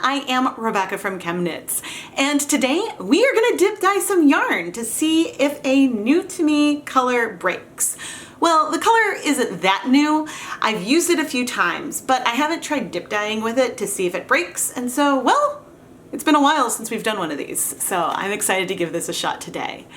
I am Rebecca from ChemKnits, and today we are going to dip dye some yarn to see if a new to me color breaks. Well, the color isn't that new. I've used it a few times, but I haven't tried dip dyeing with it to see if it breaks, and so, well, it's been a while since we've done one of these, so I'm excited to give this a shot today.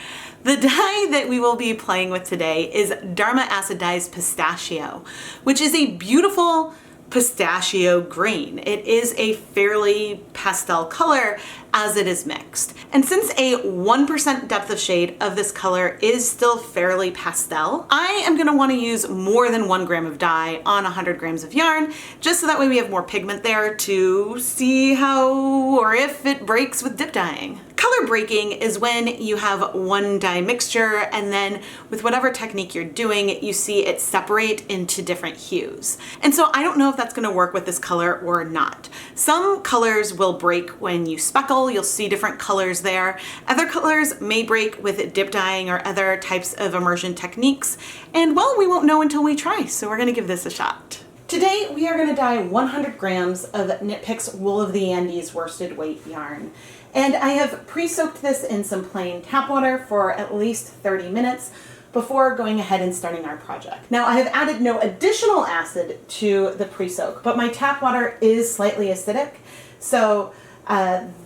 The dye that we will be playing with today is Dharma Acid Dye's Pistachio, which is a beautiful pistachio green. It is a fairly pastel color as it is mixed. And since a 1% depth of shade of this color is still fairly pastel, I am gonna wanna use more than 1 gram of dye on 100 grams of yarn, just so that way we have more pigment there to see how or if it breaks with dip dyeing. Color breaking is when you have one dye mixture and then with whatever technique you're doing, you see it separate into different hues. And so I don't know if that's gonna work with this color or not. Some colors will break when you speckle, you'll see different colors there. Other colors may break with dip dyeing or other types of immersion techniques. And well, we won't know until we try, so we're gonna give this a shot. Today, we are gonna dye 100 grams of Knit Picks Wool of the Andes worsted weight yarn. And I have pre-soaked this in some plain tap water for at least 30 minutes before going ahead and starting our project. Now, I have added no additional acid to the pre-soak, but my tap water is slightly acidic, so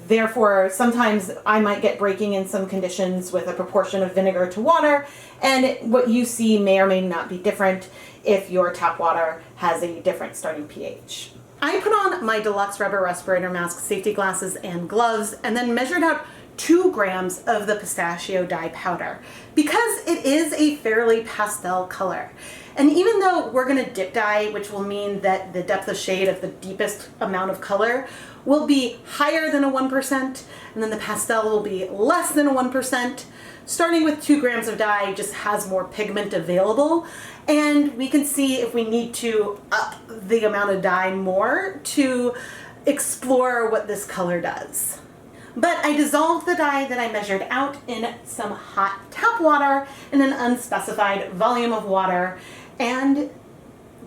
therefore, sometimes I might get breaking in some conditions with a proportion of vinegar to water, and what you see may or may not be different if your tap water has a different starting pH. I put on my deluxe rubber respirator mask, safety glasses, and gloves, and then measured out 2 grams of the pistachio dye powder because it is a fairly pastel color. And even though we're gonna dip dye, which will mean that the depth of shade of the deepest amount of color will be higher than a 1%, and then the pastel will be less than a 1%, starting with 2 grams of dye just has more pigment available, and we can see if we need to up the amount of dye more to explore what this color does. But I dissolved the dye that I measured out in some hot tap water in an unspecified volume of water, and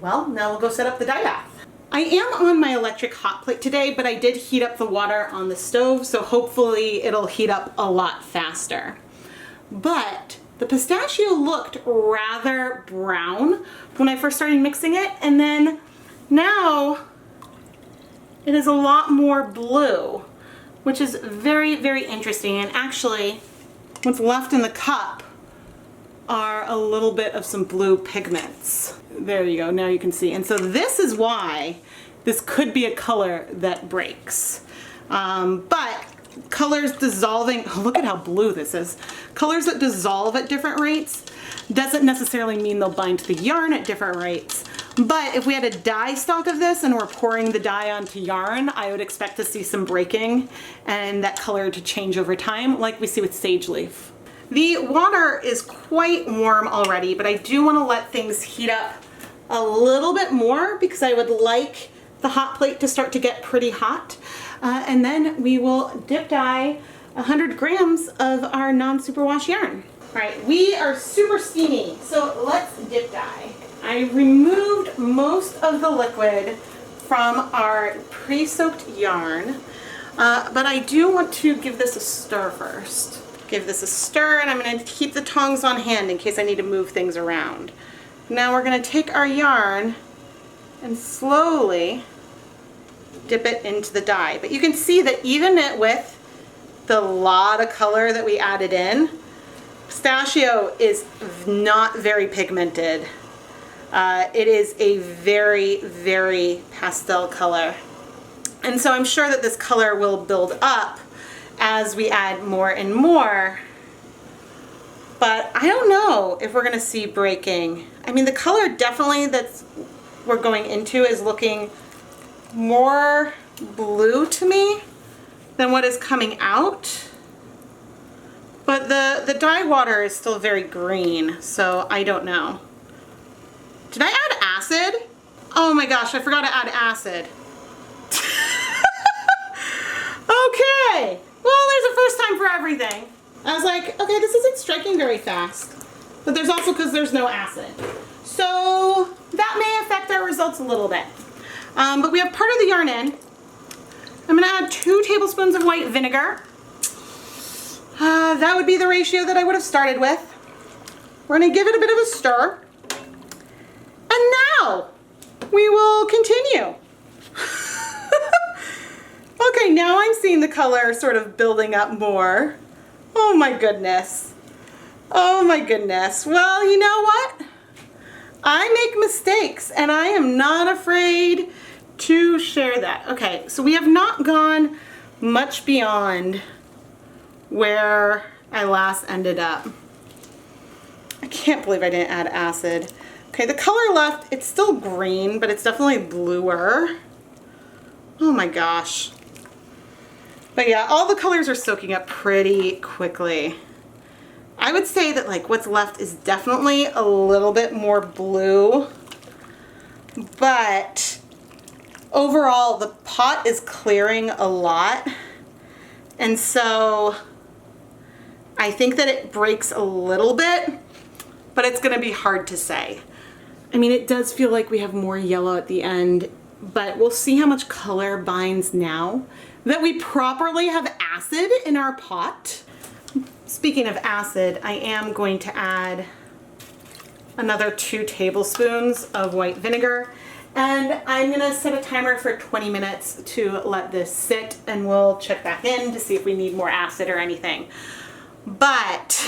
well, now we'll go set up the dye bath. I am on my electric hot plate today, but I did heat up the water on the stove, so hopefully it'll heat up a lot faster. But the pistachio looked rather brown when I first started mixing it, and then now it is a lot more blue, which is very, very interesting. And actually, what's left in the cup are a little bit of some blue pigments. There you go, now you can see. And so this is why this could be a color that breaks. But colors dissolving, oh, look at how blue this is. Colors that dissolve at different rates doesn't necessarily mean they'll bind to the yarn at different rates. But if we had a dye stock of this and we're pouring the dye onto yarn, I would expect to see some breaking and that color to change over time, like we see with sage leaf. The water is quite warm already, but I do want to let things heat up a little bit more because I would like the hot plate to start to get pretty hot. And then we will dip dye 100 grams of our non-superwash yarn. All right, we are super steamy, so let's dip dye. I removed most of the liquid from our pre-soaked yarn, but I do want to give this a stir first. Give this a stir, and I'm going to keep the tongs on hand in case I need to move things around. Now we're going to take our yarn and slowly dip it into the dye. But you can see that even with the lot of color that we added in, pistachio is not very pigmented. It is a very, very pastel color. And so I'm sure that this color will build up as we add more and more. But I don't know if we're gonna see breaking. I mean, the color definitely that we're going into is looking more blue to me than what is coming out. But the dye water is still very green, so I don't know. Did I add acid? Oh my gosh, I forgot to add acid. Okay, well, there's a first time for everything. I was like, okay, this isn't striking very fast. But there's also because there's no acid. So that may affect our results a little bit. But we have part of the yarn in. I'm gonna add 2 tablespoons of white vinegar. That would be the ratio that I would have started with. We're gonna give it a bit of a stir. And now we will continue. Okay, now I'm seeing the color sort of building up more. Oh my goodness. Oh my goodness. Well, you know what? I make mistakes and I am not afraid to share that. Okay, so we have not gone much beyond where I last ended up. I can't believe I didn't add acid. Okay, the color left, it's still green, but it's definitely bluer. Oh my gosh. But yeah, all the colors are soaking up pretty quickly. I would say that like what's left is definitely a little bit more blue, but overall the pot is clearing a lot. And so I think that it breaks a little bit, but it's gonna be hard to say. I mean, it does feel like we have more yellow at the end, but we'll see how much color binds now that we properly have acid in our pot. Speaking of acid, I am going to add another 2 tablespoons of white vinegar, and I'm gonna set a timer for 20 minutes to let this sit, and we'll check back in to see if we need more acid or anything. But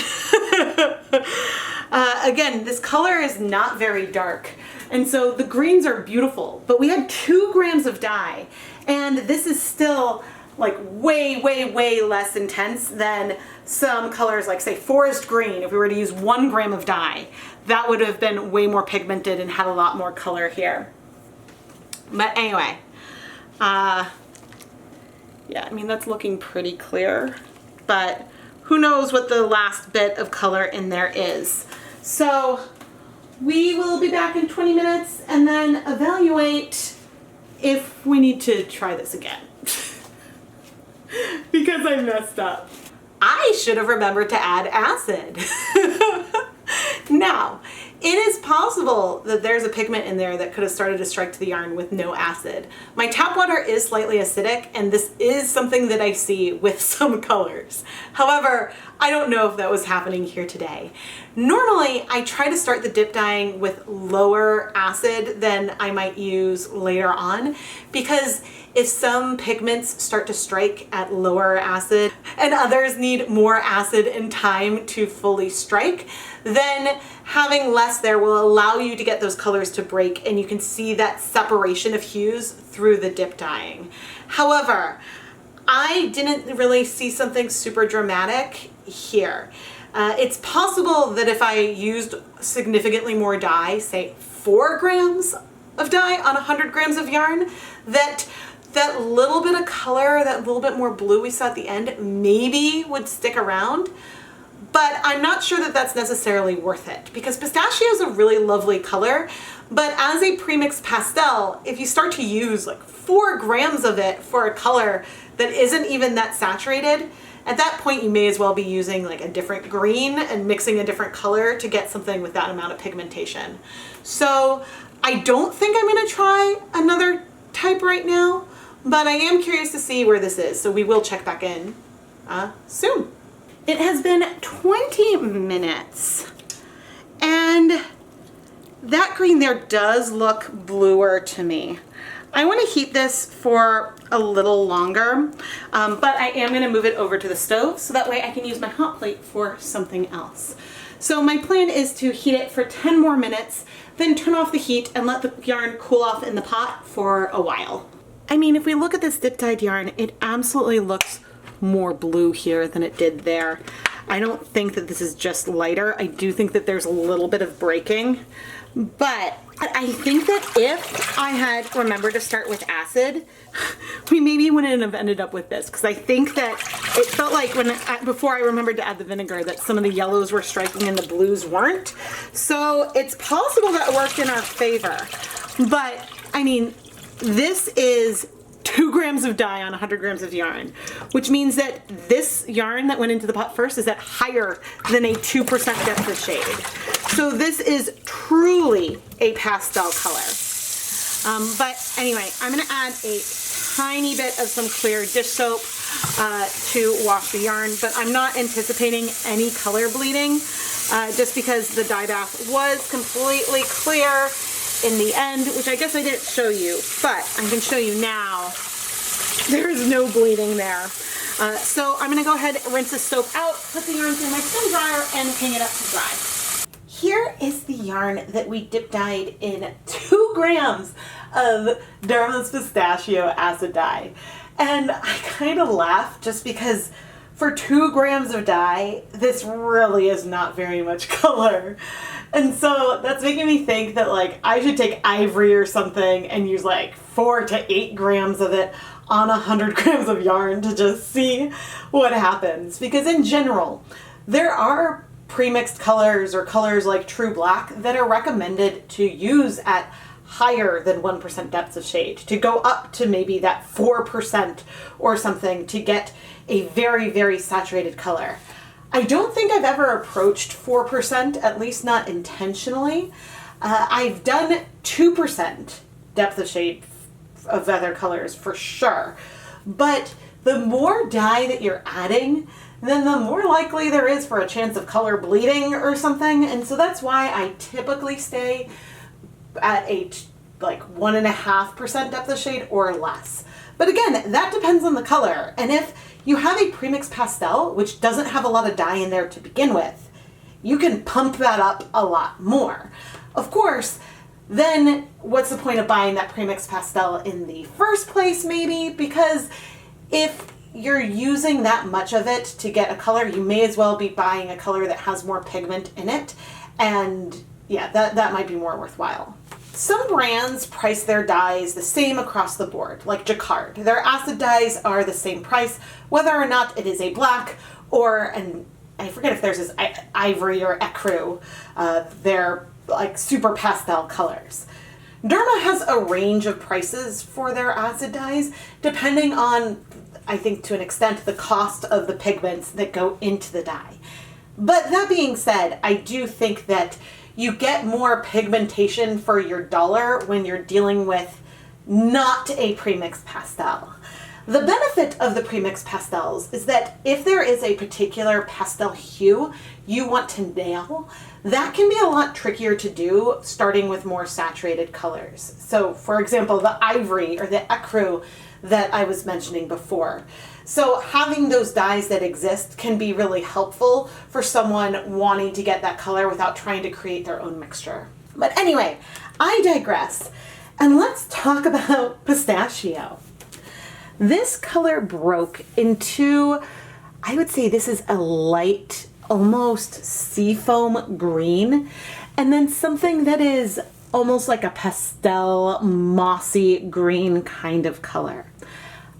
again, this color is not very dark, and so the greens are beautiful, but we had 2 grams of dye, and this is still like way, way, way less intense than some colors like say forest green. If we were to use 1 gram of dye, that would have been way more pigmented and had a lot more color here. But anyway, yeah, I mean, that's looking pretty clear, but who knows what the last bit of color in there is. So we will be back in 20 minutes and then evaluate if we need to try this again. Because I messed up. I should have remembered to add acid. Now, it is possible that there's a pigment in there that could have started to strike to the yarn with no acid. My tap water is slightly acidic, and this is something that I see with some colors. However, I don't know if that was happening here today. Normally, I try to start the dip dyeing with lower acid than I might use later on, because if some pigments start to strike at lower acid and others need more acid and time to fully strike, then having less there will allow you to get those colors to break, and you can see that separation of hues through the dip dyeing. However, I didn't really see something super dramatic here. It's possible that if I used significantly more dye, say 4 grams of dye on 100 grams of yarn, that little bit of color, that little bit more blue we saw at the end, maybe would stick around. But I'm not sure that that's necessarily worth it, because pistachio is a really lovely color, but as a premixed pastel, if you start to use like 4 grams of it for a color that isn't even that saturated, at that point you may as well be using like a different green and mixing a different color to get something with that amount of pigmentation. So I don't think I'm gonna try another type right now, but I am curious to see where this is, so we will check back in soon. It has been 20 minutes, and that green there does look bluer to me. I want to heat this for a little longer, but I am going to move it over to the stove so that way I can use my hot plate for something else. So my plan is to heat it for 10 more minutes, then turn off the heat and let the yarn cool off in the pot for a while. I mean, if we look at this dip dyed yarn, it absolutely looks more blue here than it did there. I don't think that this is just lighter. I do think that there's a little bit of breaking, but I think that if I had remembered to start with acid, we maybe wouldn't have ended up with this, because I think that it felt like before I remembered to add the vinegar that some of the yellows were striking and the blues weren't. So it's possible that it worked in our favor. But I mean, this is 2 grams of dye on 100 grams of yarn, which means that this yarn that went into the pot first is at higher than a 2% depth of shade. So this is truly a pastel color. But anyway, I'm gonna add a tiny bit of some clear dish soap to wash the yarn, but I'm not anticipating any color bleeding just because the dye bath was completely clear in the end, which I guess I didn't show you, but I can show you now. There's no bleeding there. So I'm gonna go ahead and rinse the soap out, put the yarn through my spin dryer, and hang it up to dry. Here is the yarn that we dip dyed in 2 grams of Dharma's Pistachio acid dye. And I kind of laugh just because for 2 grams of dye, this really is not very much color. And so that's making me think that like I should take ivory or something and use like 4 to 8 grams of it on 100 grams of yarn to just see what happens. Because in general, there are pre-mixed colors or colors like True Black that are recommended to use at higher than 1% depths of shade, to go up to maybe that 4% or something to get a very, very saturated color. I don't think I've ever approached 4%, at least not intentionally. I've done 2% depth of shade of other colors for sure. But the more dye that you're adding, then the more likely there is for a chance of color bleeding or something. And so that's why I typically stay at a like 1.5% depth of shade or less. But again, that depends on the color. And if you have a premixed pastel, which doesn't have a lot of dye in there to begin with, you can pump that up a lot more. Of course, then what's the point of buying that premixed pastel in the first place maybe? Because if you're using that much of it to get a color, you may as well be buying a color that has more pigment in it. And yeah, that might be more worthwhile. Some brands price their dyes the same across the board, like Jacquard. Their acid dyes are the same price, whether or not it is a black or an, I forget if theirs is ivory or ecru. They're like super pastel colors. Dharma has a range of prices for their acid dyes, depending on, I think to an extent, the cost of the pigments that go into the dye. But that being said, I do think that you get more pigmentation for your dollar when you're dealing with not a premixed pastel. The benefit of the premixed pastels is that if there is a particular pastel hue you want to nail, that can be a lot trickier to do starting with more saturated colors. So for example, the ivory or the ecru that I was mentioning before. So having those dyes that exist can be really helpful for someone wanting to get that color without trying to create their own mixture. But anyway, I digress. And let's talk about Pistachio. This color broke into, I would say this is a light, almost seafoam green, and then something that is almost like a pastel, mossy green kind of color.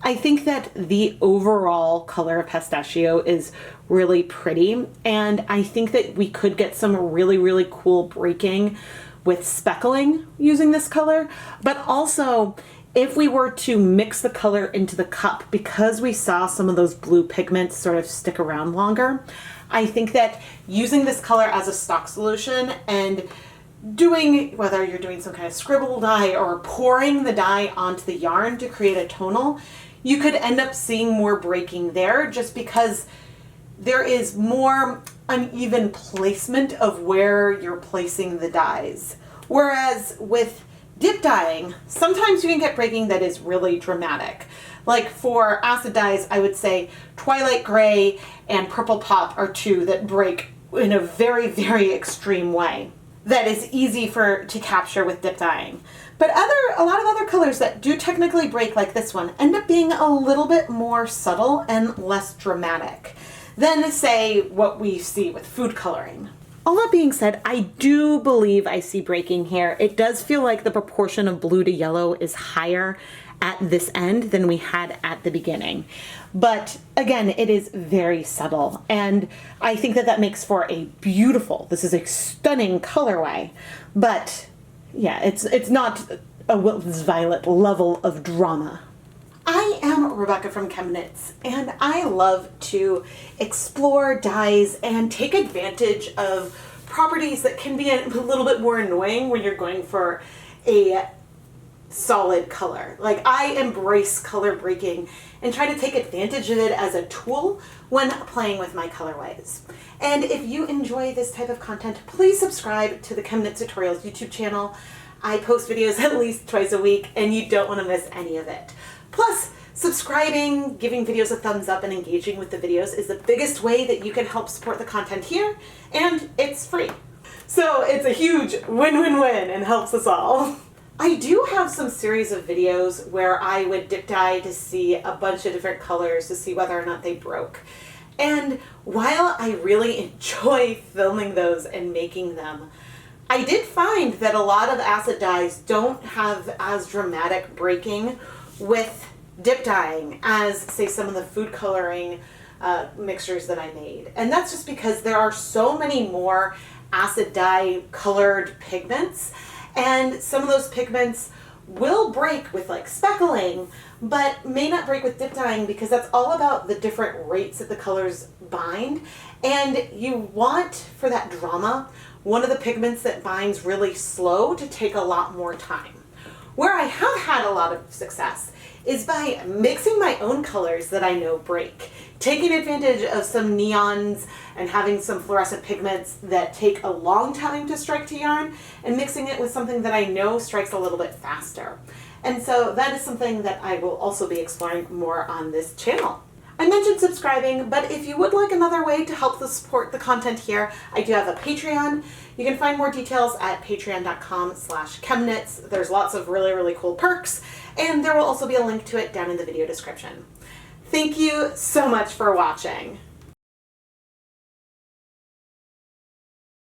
I think that the overall color of Pistachio is really pretty, and I think that we could get some really, really cool breaking with speckling using this color, but also if we were to mix the color into the cup, because we saw some of those blue pigments sort of stick around longer, I think that using this color as a stock solution and doing, whether you're doing some kind of scribble dye or pouring the dye onto the yarn to create a tonal, you could end up seeing more breaking there just because there is more uneven placement of where you're placing the dyes. Whereas with dip dyeing, sometimes you can get breaking that is really dramatic. Like for acid dyes, I would say Twilight Gray and Purple Pop are 2 that break in a very, very extreme way that is easy to capture with dip dyeing. But a lot of other colors that do technically break like this one end up being a little bit more subtle and less dramatic than, say, what we see with food coloring. All that being said, I do believe I see breaking here. It does feel like the proportion of blue to yellow is higher at this end than we had at the beginning. But again, it is very subtle, and I think that that makes for a beautiful, this is a stunning colorway, but yeah, it's not a Wilton's Violet level of drama. I am Rebecca from ChemKnits, and I love to explore dyes and take advantage of properties that can be a little bit more annoying when you're going for a solid color. Like, I embrace color breaking and try to take advantage of it as a tool when playing with my colorways. And if you enjoy this type of content, please subscribe to the ChemKnits Tutorials YouTube channel. I post videos at least twice a week, and you don't want to miss any of it. Plus, subscribing, giving videos a thumbs up, and engaging with the videos is the biggest way that you can help support the content here, and it's free. So it's a huge win-win-win and helps us all. I do have some series of videos where I would dip dye to see a bunch of different colors to see whether or not they broke. And while I really enjoy filming those and making them, I did find that a lot of acid dyes don't have as dramatic breaking with dip dyeing as, say, some of the food coloring mixtures that I made. And that's just because there are so many more acid dye colored pigments, and some of those pigments will break with like speckling, but may not break with dip dyeing because that's all about the different rates that the colors bind. And you want, for that drama, one of the pigments that binds really slow to take a lot more time. Where I have had a lot of success is by mixing my own colors that I know break, taking advantage of some neons and having some fluorescent pigments that take a long time to strike to yarn, and mixing it with something that I know strikes a little bit faster. And so that is something that I will also be exploring more on this channel. I mentioned subscribing, but if you would like another way to help support the content here, I do have a Patreon. You can find more details at patreon.com/ChemKnits. There's lots of really, really cool perks, and there will also be a link to it down in the video description. Thank you so much for watching.